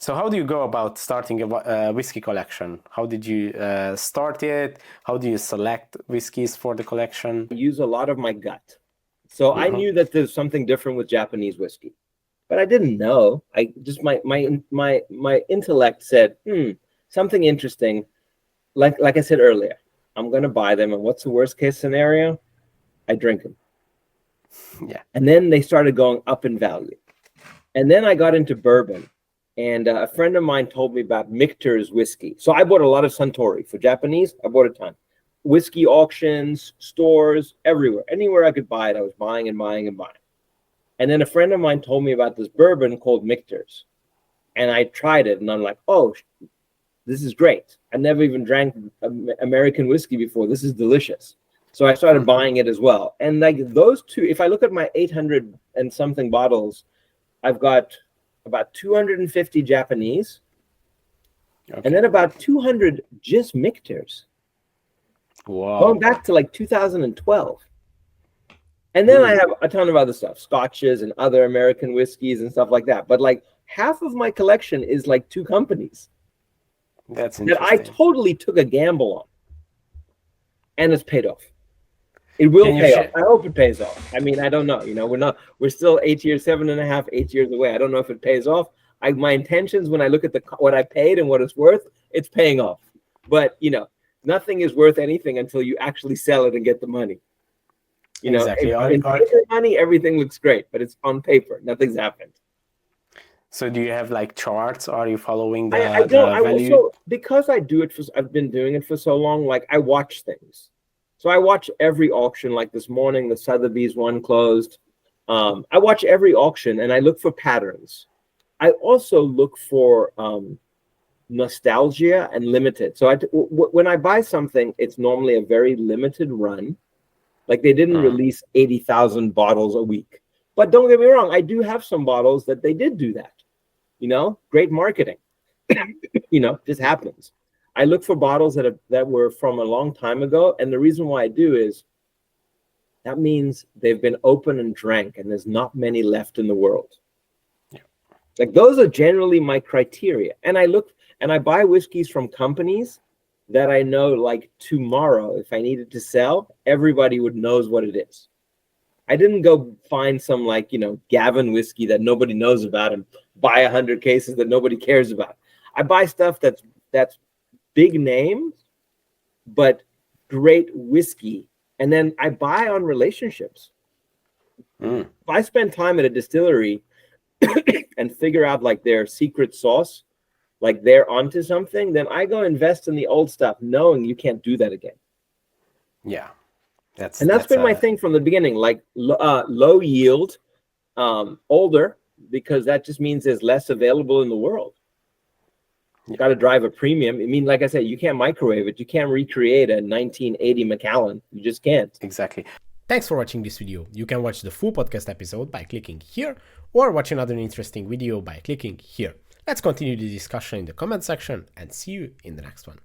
So how do you go about starting a whiskey collection? How did you start it? How do you select whiskeys for the collection? I use a lot of my gut. So I knew that there's something different with Japanese whiskey, but I didn't know. I just my intellect said, something interesting. Like I said earlier, I'm gonna buy them, and what's the worst case scenario? I drink them. Yeah. And then they started going up in value. And then I got into bourbon, and a friend of mine told me about Michter's whiskey. So I bought a lot of Suntory. For Japanese, I bought a ton. Whiskey auctions, stores, everywhere. Anywhere I could buy it, I was buying and buying and buying. And then a friend of mine told me about this bourbon called Michter's. And I tried it, and I'm like, oh, this is great. I never even drank American whiskey before. This is delicious. So I started buying it as well. And like those two, if I look at my 800 and something bottles, I've got about 250 Japanese, and then about 200 just Michter's. Wow. Going back to like 2012. And then I have a ton of other stuff, scotches and other American whiskeys and stuff like that. But like half of my collection is like two companies. That's interesting. That I totally took a gamble on. And it's paid off. It will pay off. I hope it pays off. I mean, I don't know. We're still 8 years, 7.5, 8 years away. I don't know if it pays off. My intentions when I look at what I paid and what it's worth, it's paying off. But, nothing is worth anything until you actually sell it and get the money. Exactly. In paper money, everything looks great, but it's on paper. Nothing's happened. So do you have like charts? Are you following the I don't. value? Also, because I've been doing it for so long, like I watch things. So I watch every auction, like this morning, the Sotheby's one closed. I watch every auction and I look for patterns. I also look for nostalgia and limited. So when I buy something, it's normally a very limited run. Like they didn't release 80,000 bottles a week. But don't get me wrong, I do have some bottles that they did do that. Great marketing. Just happens. I look for bottles that were from a long time ago, and the reason why I do is that means they've been open and drank, and there's not many left in the world. Yeah. Like those are generally my criteria, and I buy whiskeys from companies that I know, like tomorrow, if I needed to sell, everybody would knows what it is. I didn't go find some Gavin whiskey that nobody knows about and buy 100 cases that nobody cares about. I buy stuff that's big names, but great whiskey. And then I buy on relationships. If I spend time at a distillery and figure out like their secret sauce, like they're onto something, then I go invest in the old stuff, knowing you can't do that again. Yeah. That's been my thing from the beginning, like low yield, older, because that just means there's less available in the world. You got to drive a premium. I mean, like I said, you can't microwave it. You can't recreate a 1980 Macallan. You just can't. Exactly. Thanks for watching this video. You can watch the full podcast episode by clicking here, or watch another interesting video by clicking here. Let's continue the discussion in the comment section and see you in the next one.